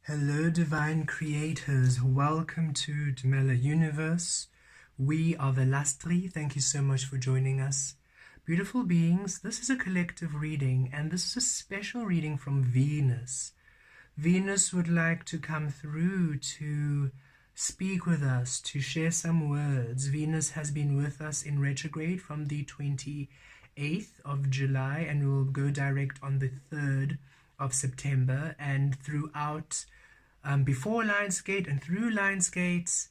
Hello, divine creators. Welcome to Mandala Universe. We are the last three. Thank you so much for joining us. Beautiful beings, this is a collective reading, and this is a special reading from Venus. Venus would like to come through to speak with us, to share some words. Venus has been with us in retrograde from the 28th of July and will go direct on the 3rd of September, and throughout before Lionsgate and through Lionsgate,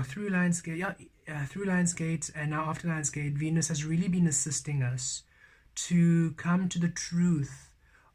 through Lionsgate and now after Lionsgate, Venus has really been assisting us to come to the truth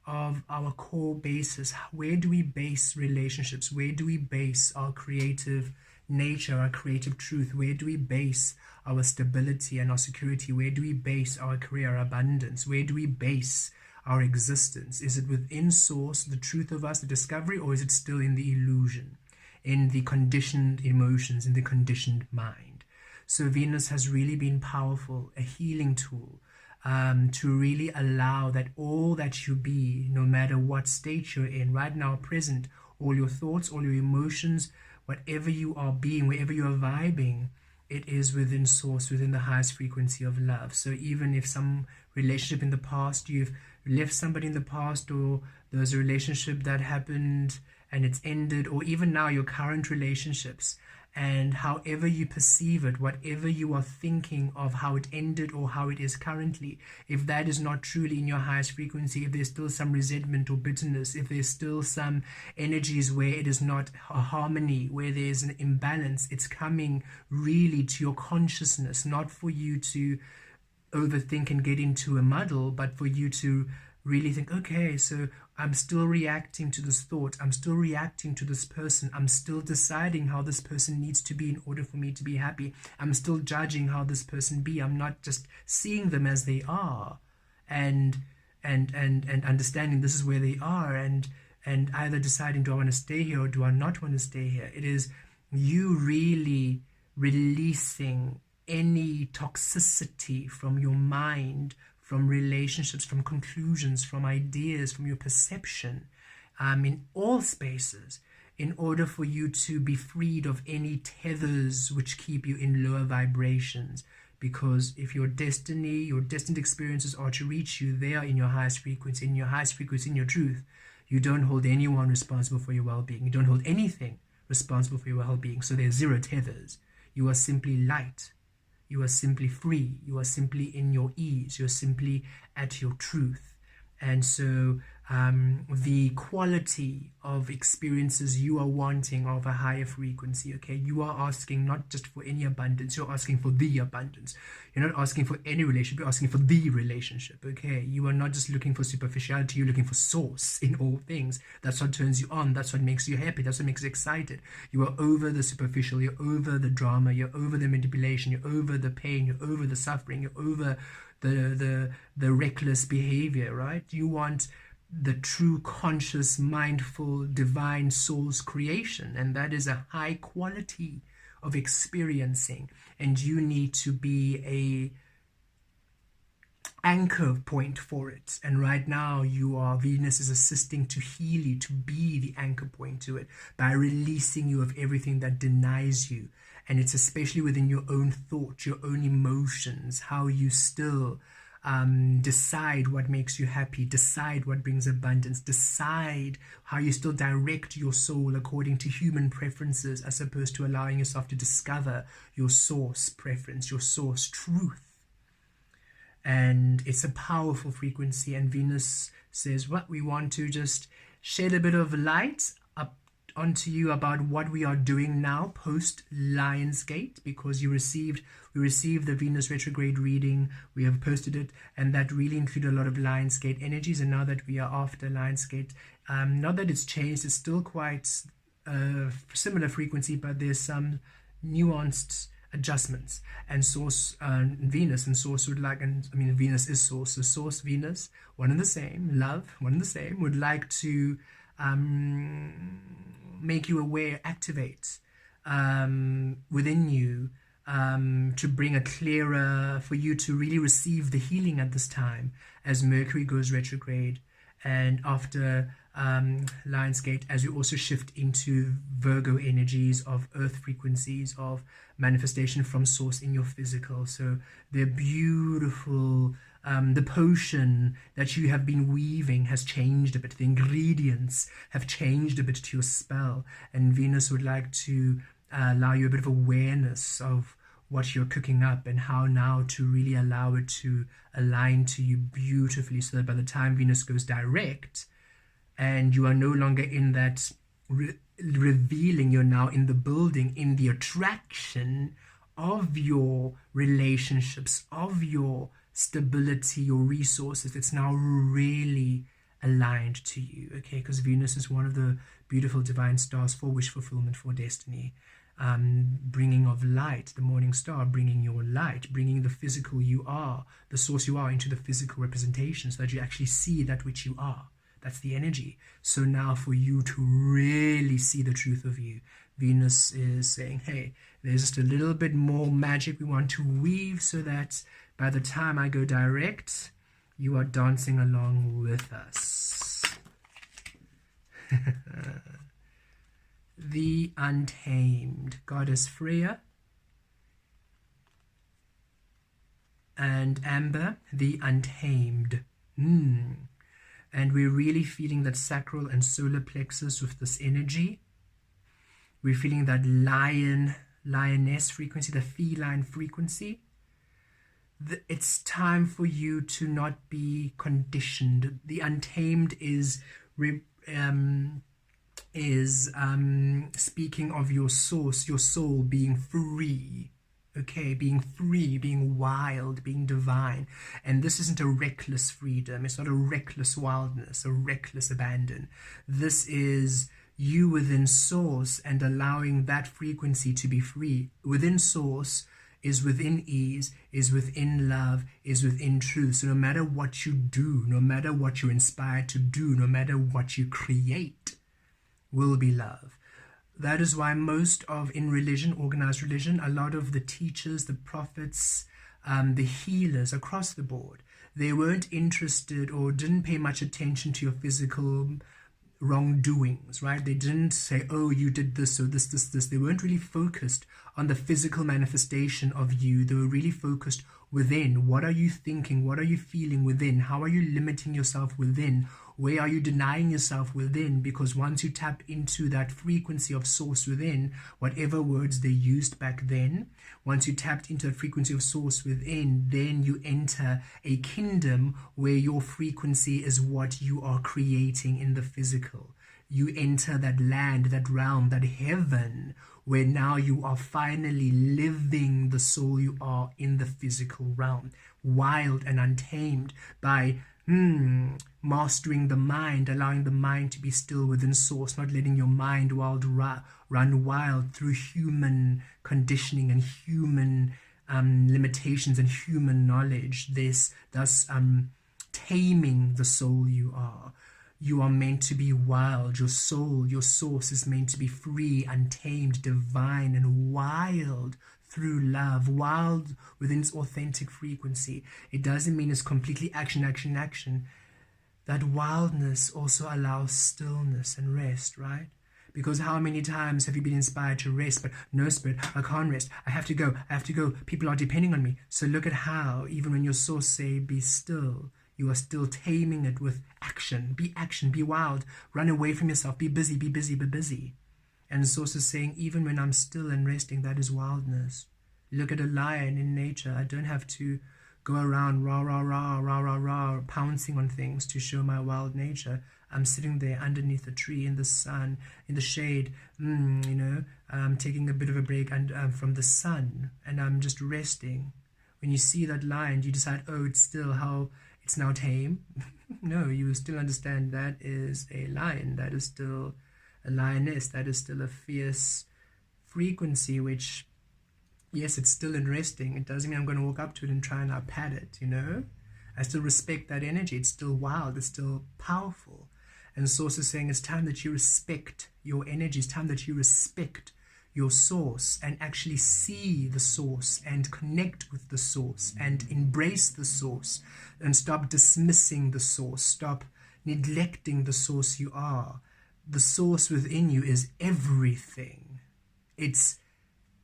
of our core basis. Where do we base relationships? Where do we base our creative nature, our creative truth? Where do we base our stability and our security? Where do we base our career abundance? Where do we base our existence? Is it within source, the truth of us, the discovery, or is it still in the illusion, in the conditioned emotions, in the conditioned mind? So Venus has really been powerful, a healing tool, to really allow that all that you be, no matter what state you're in, right now, present, all your thoughts, all your emotions, whatever you are being, wherever you are vibing, it is within source, within the highest frequency of love. So even if some relationship in the past, you've left somebody in the past, or there was a relationship that happened and it's ended, or even now your current relationships, and however you perceive it, whatever you are thinking of how it ended or how it is currently, if that is not truly in your highest frequency, if there's still some resentment or bitterness, if there's still some energies where it is not a harmony, where there's an imbalance, it's coming really to your consciousness, not for you to overthink and get into a muddle, but for you to really think, okay, so I'm still reacting to this thought, I'm still reacting to this person, I'm still deciding how this person needs to be in order for me to be happy, I'm still judging how this person be, I'm not just seeing them as they are, and understanding this is where they are, and either deciding, do I want to stay here or do I not want to stay here? It is you really releasing any toxicity from your mind, from relationships, from conclusions, from ideas, from your perception, in all spaces, in order for you to be freed of any tethers which keep you in lower vibrations. Because if your destiny, your destined experiences are to reach you, they are in your highest frequency, in your truth. You don't hold anyone responsible for your well-being. You don't hold anything responsible for your well-being. So there's zero tethers. You are simply light. You are simply free. You are simply in your ease. You're simply at your truth. And so the quality of experiences you are wanting of a higher frequency, okay? You are asking not just for any abundance, you're asking for the abundance. You're not asking for any relationship, you're asking for the relationship, okay? You are not just looking for superficiality, you're looking for source in all things. That's what turns you on, that's what makes you happy, that's what makes you excited. You are over the superficial, you're over the drama, you're over the manipulation, you're over the pain, you're over the suffering, you're over the reckless behavior, right? You want the true, conscious, mindful, divine soul's creation, and that is a high quality of experiencing, and you need to be a anchor point for it. And right now Venus is assisting to heal you, to be the anchor point to it, by releasing you of everything that denies you. And it's especially within your own thought, your own emotions, how you still decide what makes you happy, decide what brings abundance, decide how you still direct your soul according to human preferences, as opposed to allowing yourself to discover your source preference, your source truth. And it's a powerful frequency, and Venus says, what we want to just shed a bit of light up onto you about what we are doing now post Lionsgate, because we received the Venus retrograde reading, we have posted it, and that really included a lot of Lionsgate energies. And now that we are after Lionsgate, not that it's changed, it's still quite similar frequency, but there's some nuanced adjustments. And source Venus and source would like, and I mean Venus is source, so source, Venus, one and the same, love, one and the same, would like to make you aware, activate within you, to bring a clearer, for you to really receive the healing at this time as Mercury goes retrograde, and after Lionsgate, as we also shift into Virgo energies of earth frequencies of manifestation from source in your physical. So they're beautiful. The potion that you have been weaving has changed a bit. The ingredients have changed a bit to your spell, and Venus would like to allow you a bit of awareness of what you're cooking up and how now to really allow it to align to you beautifully, so that by the time Venus goes direct and you are no longer in that revealing, you're now in the building, in the attraction of your relationships, of your stability, your resources. It's now really aligned to you, okay? Because Venus is one of the beautiful divine stars for wish fulfillment, for destiny. Bringing of light, the morning star, bringing your light, bringing the physical you are, the source you are, into the physical representation, so that you actually see that which you are. That's the energy. So now for you to really see the truth of you, Venus is saying, hey, there's just a little bit more magic we want to weave, so that by the time I go direct, you are dancing along with us. The Untamed, Goddess Freya, and Amber, the Untamed. And we're really feeling that sacral and solar plexus with this energy. We're feeling that lioness frequency, the feline frequency. It's time for you to not be conditioned. The Untamed is speaking of your source, your soul being free, okay, being free, being wild, being divine. And this isn't a reckless freedom. It's not a reckless wildness, a reckless abandon. This is you within source and allowing that frequency to be free. Within source is within ease, is within love, is within truth. So no matter what you do, no matter what you're inspired to do, no matter what you create, will be love. That is why most of, in religion, organized religion, a lot of the teachers, the prophets, the healers across the board, they weren't interested or didn't pay much attention to your physical wrongdoings, right? They didn't say, oh, you did this or this. They weren't really focused on the physical manifestation of you. They were really focused within. What are you thinking? What are you feeling within? How are you limiting yourself within? Where are you denying yourself within? Because once you tap into that frequency of source within, whatever words they used back then, once you tapped into that frequency of source within, then you enter a kingdom where your frequency is what you are creating in the physical. You enter that land, that realm, that heaven, where now you are finally living the soul you are in the physical realm, wild and untamed by mastering the mind, allowing the mind to be still within source, not letting your mind run wild through human conditioning and human limitations and human knowledge. Thus taming the soul you are. You are meant to be wild. Your soul, your source is meant to be free, untamed, divine, and wild through love, wild within its authentic frequency. It doesn't mean it's completely action. That wildness also allows stillness and rest, right? Because how many times have you been inspired to rest, but no, Spirit, I can't rest. I have to go. People are depending on me. So look at how, even when your source say, be still, you are still taming it with action. Be wild. Run away from yourself. Be busy. And source is saying, even when I'm still and resting, that is wildness. Look at a lion in nature. I don't have to go around rah, pouncing on things to show my wild nature. I'm sitting there underneath a tree in the sun, in the shade, taking a bit of a break from the sun, and I'm just resting. When you see that lion, you decide, oh, it's now tame. No, you still understand that is a lion. That is still a lioness. That is still a fierce frequency, which, yes, it's still in resting. It doesn't mean I'm going to walk up to it and try and pat it, I still respect that energy. It's still wild. It's still powerful. And Source is saying it's time that you respect your energy. It's time that you respect your source and actually see the source and connect with the source and embrace the source and stop dismissing the source. Stop neglecting the source you are. The source within you is everything. It's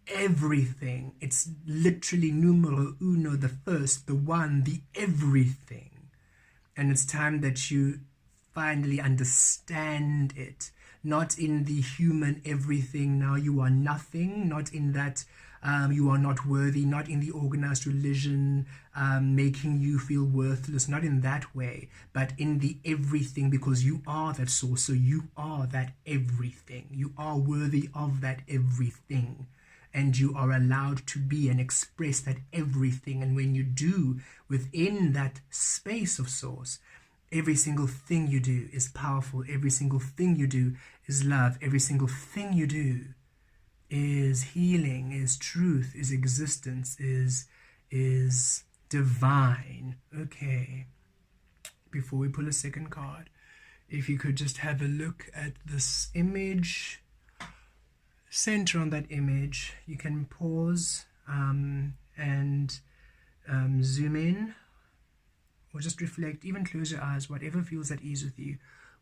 everything. It's literally numero uno, the first, the one, the everything. And it's time that you finally understand it. Not in the human everything, now you are nothing, not in that you are not worthy, not in the organized religion making you feel worthless, not in that way, but in the everything, because you are that source, so you are that everything. You are worthy of that everything, and you are allowed to be and express that everything. And when you do within that space of source, every single thing you do is powerful. Every single thing you do is love. Every single thing you do is healing, is truth, is existence, is divine. Okay. Before we pull a second card, if you could just have a look at this image, center on that image. You can pause and zoom in, or just reflect, even close your eyes, whatever feels at ease with you.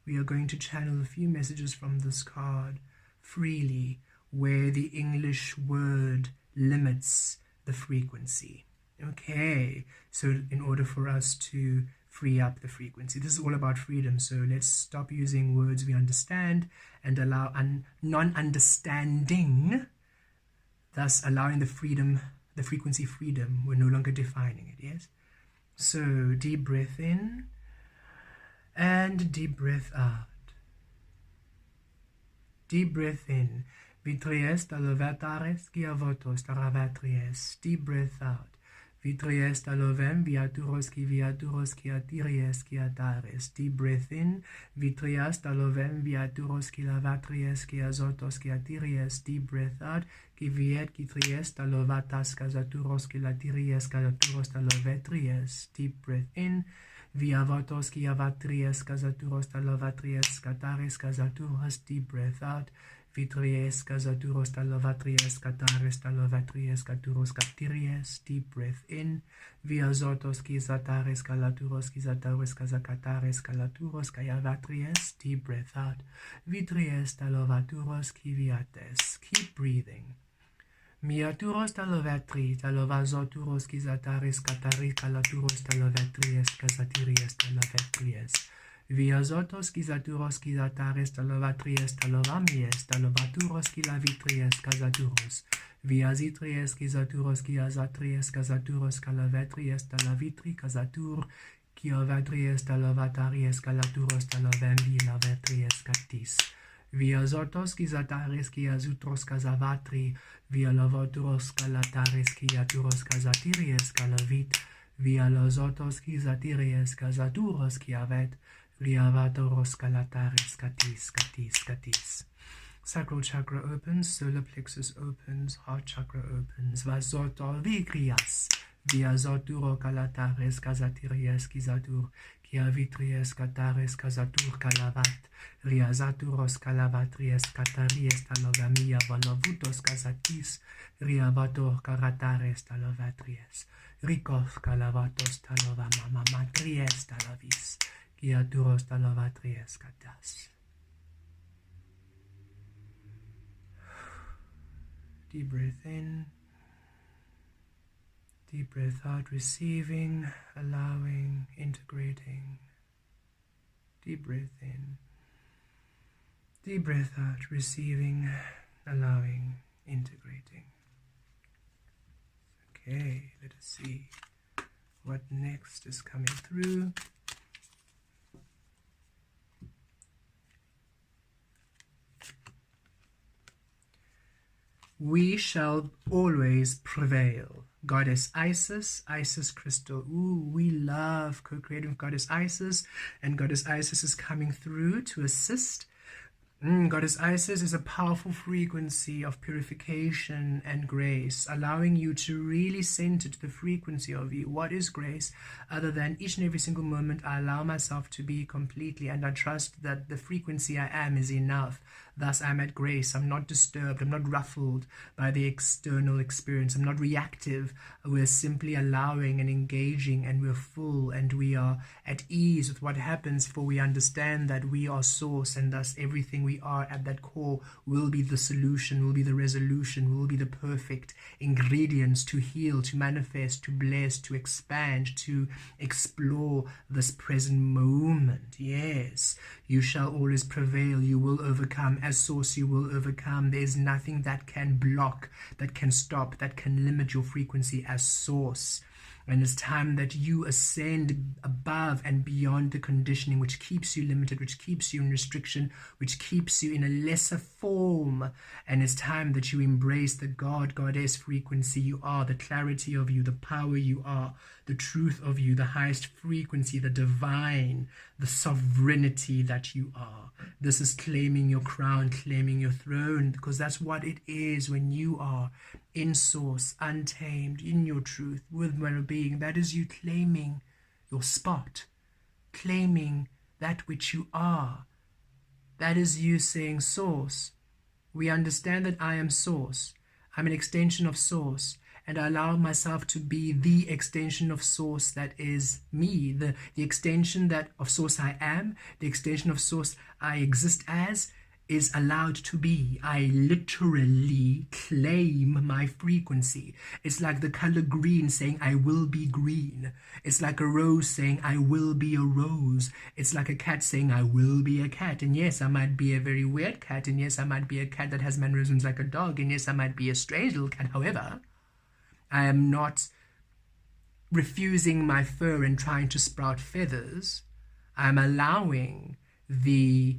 We are going to channel a few messages from this card freely, where the English word limits the frequency. Okay, so in order for us to free up the frequency, this is all about freedom. So let's stop using words we understand and allow non-understanding, thus allowing the frequency freedom. We're no longer defining it, yes? So deep breath in and deep breath out. Deep breath in. Vitries talovatares kia votos taravatries. Deep breath out. Vitries talovem viaturos kia tiries kia tares. Deep breath in. Vitrias talovem viaturos kia vatries kia zotos kia tiries. Deep breath out. Kiviet kitries talovatas kazaturos kia tiries kazaturos talovetries. Deep breath in. Via votos kia vatries kazaturos talovatries katares kazaturos. Deep breath out. Vitries kazaturos talovatries katares talovatries katuros katiries. Deep breath in. Via zotos kizatares kalaturos kizatares kazakatares kalaturos kayavatries. Deep breath out. Vitries talovaturos kiviates. Keep breathing. Miaturos talovatri talovazoturos kizatares katari kalaturos talovatries kazatiries talovatries. Viazotos kizaturos kizatares talovatries talovamies talovaturos kilavitries kazaturos. Viazitries kizaturos kiazatries kazaturos kalavetries talavitri kazatur. Kiovatries talovataries kalaturos talovembi lavetries katis. Viazotos kizatares kiazutros kazavatri. Via lovoturos kalatares kiaturos kazatiries kalavit. Via lozotos kizatiries kazaturos kiavet. Riavatoros kalatares katis. Sacral chakra opens, solar plexus opens, heart chakra opens. Vazotor vigrias. Via zoturo kalatares kazatiries kizatur. Kia vitries katares kazatur kalavat. Riazaturos kalavatries kataries talogamia valovutos kazatis. Riavator karatares talovatries. Rikos kalavatos talovamamamatries talavis. Kiaturos talovatries katas. Deep breath in. Deep breath out, receiving, allowing, integrating. Deep breath in. Deep breath out, receiving, allowing, integrating. Okay, let us see what next is coming through. We shall always prevail. Goddess Isis, Isis crystal. Ooh, we love co-creating Goddess Isis, and Goddess Isis is coming through to assist. Goddess Isis is a powerful frequency of purification and grace, allowing you to really center to the frequency of you. What is grace? Other than each and every single moment I allow myself to be completely, and I trust that the frequency I am is enough. Thus I'm at grace. I'm not disturbed. I'm not ruffled by the external experience. I'm not reactive. We're simply allowing and engaging, and we're full, and we are at ease with what happens, for we understand that we are source, and thus everything we are at that core will be the solution, will be the resolution, will be the perfect ingredients to heal, to manifest, to bless, to expand, to explore this present moment. Yes, you shall always prevail. You will overcome. As source, you will overcome. There's nothing that can block, that can stop, that can limit your frequency as source. And it's time that you ascend above and beyond the conditioning which keeps you limited, which keeps you in restriction, which keeps you in a lesser form. And it's time that you embrace the God, Goddess frequency you are, the clarity of you, the power you are, the truth of you, the highest frequency, the divine, the sovereignty that you are. This is claiming your crown, claiming your throne, because that's what it is when you are in source, untamed, in your truth, with well-being. That is you claiming your spot, claiming that which you are. That is you saying, source, we understand that I am source. I'm an extension of source, and I allow myself to be the extension of source that is me, the extension that of source I am, the extension of source I exist as, is allowed to be. I literally claim my frequency. It's like the color green saying I will be green. It's like a rose saying I will be a rose. It's like a cat saying I will be a cat. And yes, I might be a very weird cat, and yes, I might be a cat that has mannerisms like a dog, and yes, I might be a strange little cat. However, I am not refusing my fur and trying to sprout feathers. I'm allowing the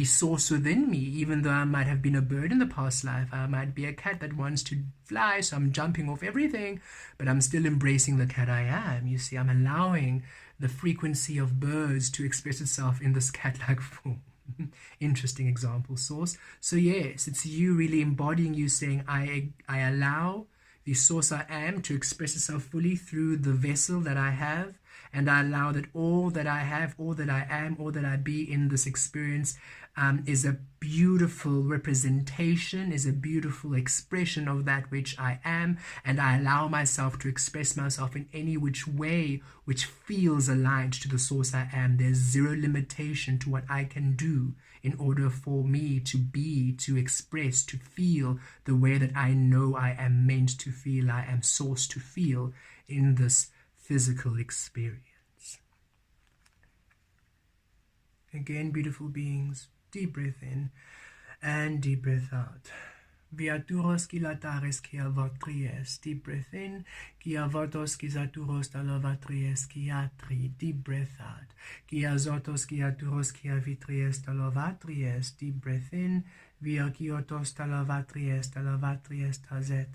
source within me. Even though I might have been a bird in the past life, I might be a cat that wants to fly, so I'm jumping off everything, but I'm still embracing the cat I am. You see, I'm allowing the frequency of birds to express itself in this cat-like form. Interesting example, source. So yes, it's you really embodying, you saying I allow the source I am to express itself fully through the vessel that I have, and I allow that all that I have, all that I am, all that I be in this experience is a beautiful representation, is a beautiful expression of that which I am, and I allow myself to express myself in any which way which feels aligned to the source I am. There's zero limitation to what I can do in order for me to be, to express, to feel the way that I know I am meant to feel, I am sourced to feel in this physical experience. Again, beautiful beings, deep breath in and deep breath out. Viaturos kilatares kiavatries. Deep breath in. Kiavatos kisaturos talovatries kiatri. Deep breath out. Kiazotos kiaturos kiavitries talovatries. Deep breath in. Viakiotos talovatries tazet.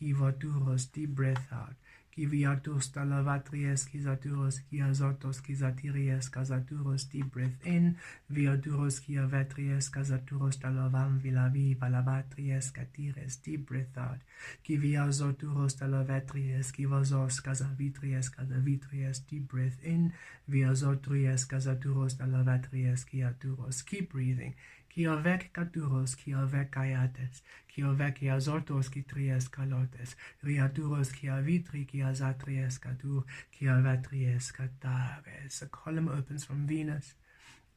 Kivaturos. Deep breath out. Kiviatus talavatries kisaturos kiazotos kisatiries kasaturos. Deep breath in. Viaturos kiavatries kasaturos talavam vilavi valavatries katires. Deep breath out. Kiviazoturos talavatries kivazos kasavitries kasavitries. Deep breath in. Viazotries kasaturos talavatries kiaturos. Keep breathing. Kiovek katuros, kiovek kayates, kiovek kiazotos kitries kalotes, riaturos kiavitri kiazatries katur, kiavatries kataves. A column opens from Venus,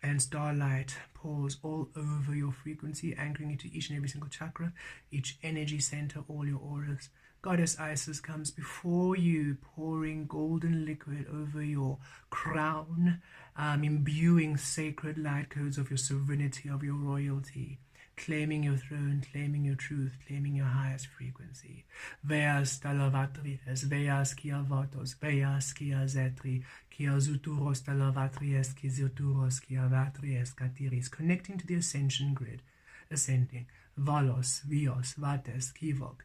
and starlight pours all over your frequency, anchoring into each and every single chakra, each energy center, all your auras. Goddess Isis comes before you, pouring golden liquid over your crown, imbuing sacred light codes of your sovereignty, of your royalty, claiming your throne, claiming your truth, claiming your highest frequency. Veas talavatries, veas kiavatos, veas kiazetri, kiazuturos talavatries, kizuturos kiavatries katiris, connecting to the ascension grid, ascending. Valos, Vios, Vates, Kivok,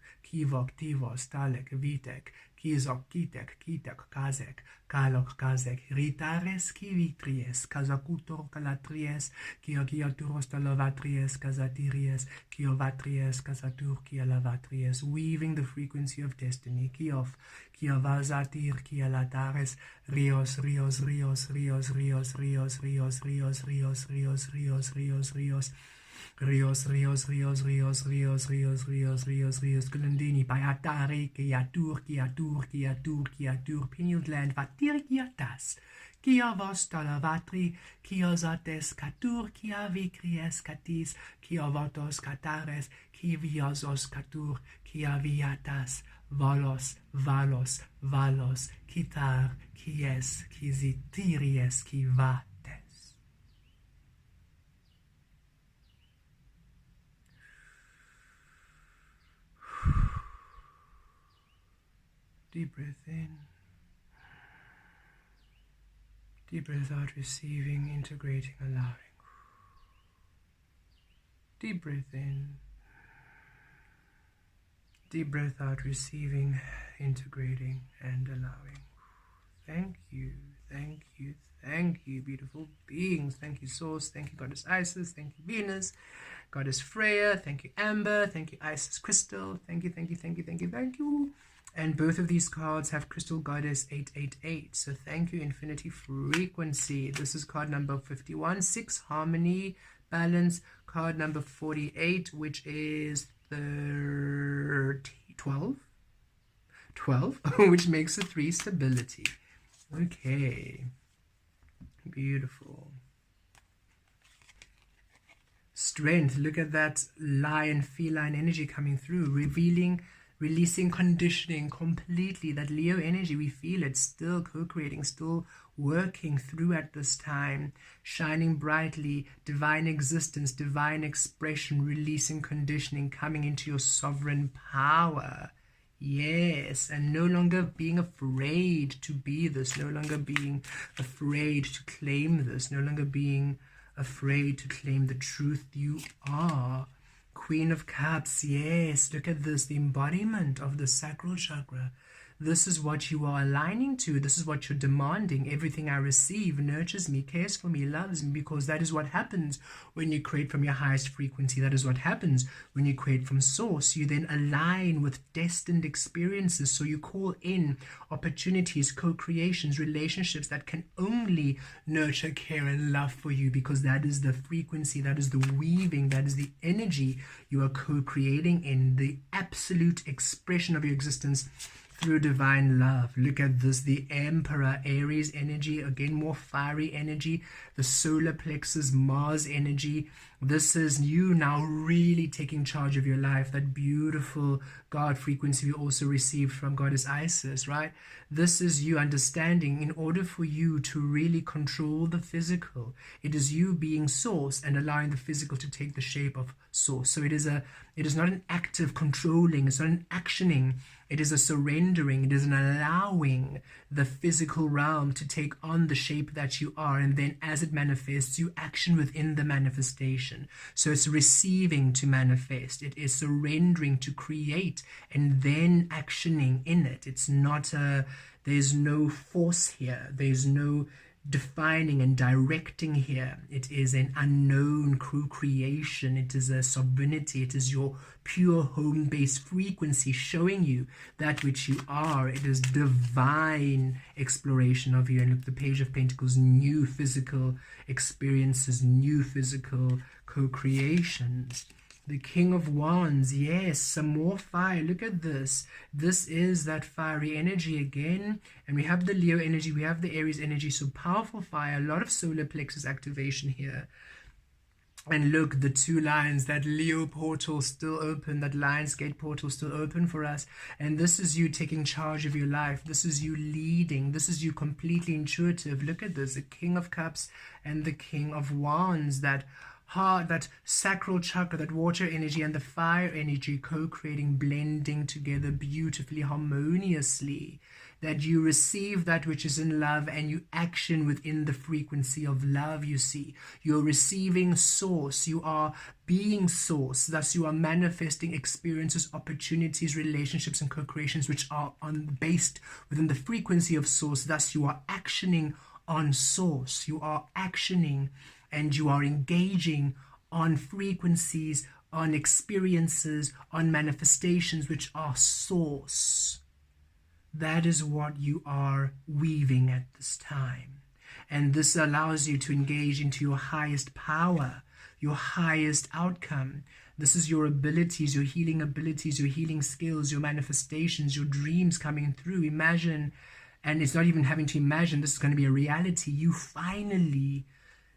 Tivos, Talek, Vitek, Kizok, kitek, kitek, kazek, kalok, kazek, ritares, kivitries, kazakutor, kalatries, kiokiaturos, talavatres, kazatires, kiovatries, kazatur, kialavatres, weaving the frequency of destiny, kiof, kiavazatir, kialatares, rios, rios, rios, rios, rios, rios, rios, rios, rios, rios, rios, rios, rios, Rios, Rios, Rios, Rios, Rios, Rios, Rios, Rios, Rios, Gulendini, Payatare, Kiatur, Kiatur, Kiatur, Kiatur, pineal gland, Vatir, Kiatas, Kia vos talavatri, Kia zates, Katur, Kia vicries, Katis, Kia votos, Katares, Kia viazos, Katur, Kia viatas, Valos, Valos, Valos, Kitar, Kies, Kizitiries, Kivat. Deep breath in, deep breath out, receiving, integrating, allowing. Deep breath in, deep breath out, receiving, integrating, and allowing. Thank you, thank you, thank you, beautiful beings. Thank you, Source. Thank you, Goddess Isis. Thank you, Venus. Goddess Freya. Thank you, Amber. Thank you, Isis Crystal. Thank you, thank you, thank you, thank you, thank you. And both of these cards have Crystal Goddess 888. So thank you, Infinity Frequency. This is card number 51, 6, Harmony, Balance. Card number 48, which is 12, which makes a 3, Stability. Okay. Beautiful. Strength. Look at that lion, feline energy coming through, releasing conditioning completely. That Leo energy, we feel it, still co-creating, still working through at this time, shining brightly, divine existence, divine expression, releasing conditioning, coming into your sovereign power. Yes, and no longer being afraid to be this, no longer being afraid to claim this, no longer being afraid to claim the truth you are. Queen of Cups, yes, look at this, the embodiment of the sacral chakra. This is what you are aligning to. This is what you're demanding. Everything I receive nurtures me, cares for me, loves me, because that is what happens when you create from your highest frequency. That is what happens when you create from source. You then align with destined experiences. So you call in opportunities, co-creations, relationships that can only nurture, care, and love for you, because that is the frequency, that is the weaving, that is the energy you are co-creating in, the absolute expression of your existence through divine love. Look at this, the Emperor, Aries energy, again more fiery energy, the solar plexus, Mars energy. This is you now really taking charge of your life. That beautiful God frequency we also received from Goddess Isis, right? This is you understanding, in order for you to really control the physical, it is you being source and allowing the physical to take the shape of source. So it is not an active controlling, it's not an actioning, it is a surrendering, it is an allowing the physical realm to take on the shape that you are, and then as it manifests, you action within the manifestation. So it's receiving to manifest, it is surrendering to create, and then actioning in it. It's not there's no force here, there's no defining and directing here. It is an unknown co-creation. It is a sovereignty. It is your pure home-based frequency showing you that which you are. It is divine exploration of you. And look, the Page of Pentacles, new physical experiences, new physical co-creations. The King of Wands, yes, some more fire. Look at this. This is that fiery energy again. And we have the Leo energy, we have the Aries energy. So powerful fire, a lot of solar plexus activation here. And look, the two lions, that Leo portal still open, that Lion's Gate portal still open for us. And this is you taking charge of your life. This is you leading. This is you completely intuitive. Look at this, the King of Cups and the King of Wands, that heart, that sacral chakra, that water energy and the fire energy co-creating, blending together beautifully, harmoniously. that you receive that which is in love and you action within the frequency of love. You see, you're receiving source, you are being source, thus you are manifesting experiences, opportunities, relationships, and co-creations which are based within the frequency of source. Thus you are actioning on source, you are actioning and you are engaging on frequencies, on experiences, on manifestations which are source. That is what you are weaving at this time. And this allows you to engage into your highest power, your highest outcome. This is your abilities, your healing skills, your manifestations, your dreams coming through. Imagine, and it's not even having to imagine, this is going to be a reality. You finally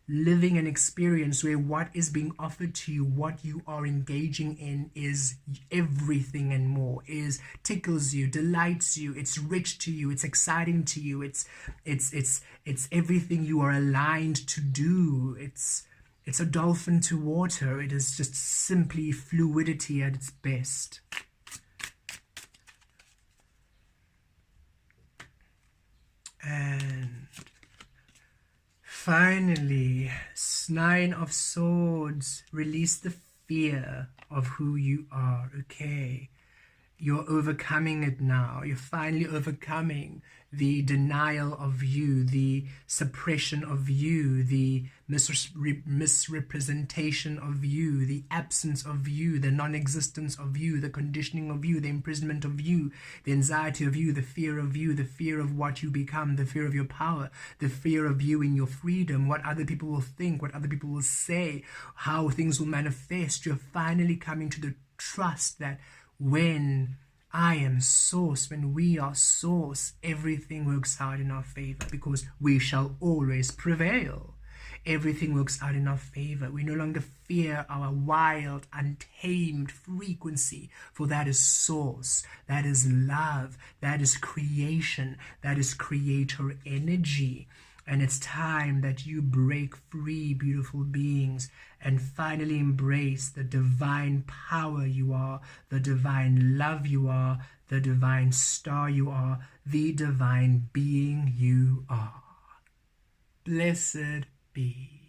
living an experience where what is being offered to you, what you are engaging in, is everything and more, is tickles you, delights you, it's rich to you, it's exciting to you, it's everything you are aligned to do. It's a dolphin to water. It is just simply fluidity at its best. And finally, 9 of Swords, release the fear of who you are. Okay, you're overcoming it now. You're finally overcoming the denial of you, the suppression of you, the misrepresentation of you, the absence of you, the non-existence of you, the conditioning of you, the imprisonment of you, the anxiety of you, the fear of what you become, the fear of your power, the fear of you in your freedom, what other people will think, what other people will say, how things will manifest. You're finally coming to the trust that when I am source, when we are source, everything works out in our favor, because we shall always prevail. Everything works out in our favor. We no longer fear our wild, untamed frequency, for that is source, that is love, that is creation, that is creator energy. And it's time that you break free, beautiful beings, and finally embrace the divine power you are, the divine love you are, the divine star you are, the divine being you are. Blessed be.